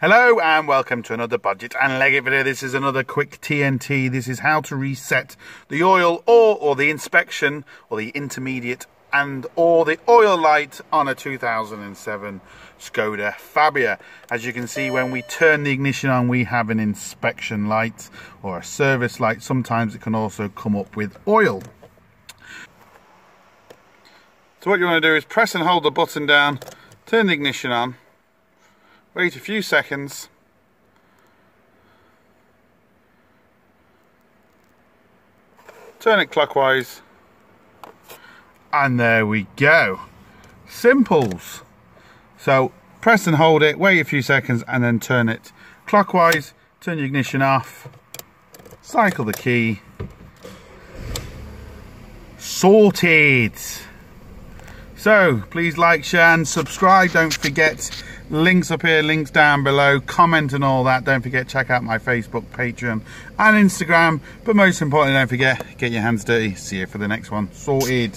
Hello and welcome to another Bodgit and Leggit video. This is another quick TNT. This is how to reset the oil or the inspection or the intermediate or the oil light on a 2007 Skoda Fabia. As you can see, when we turn the ignition on, we have an inspection light or a service light. Sometimes it can also come up with oil. So what you want to do is press and hold the button down, turn the ignition on, wait a few seconds, turn it clockwise, and there we go. Simples. So press and hold it, wait a few seconds, and then turn it clockwise, turn your ignition off, cycle the key, sorted. So please like, share and subscribe. Don't forget, links up here, links down below, comment and all that. Don't forget, check out my Facebook, Patreon and Instagram. But most importantly, don't forget, get your hands dirty. See you for the next one. Sorted.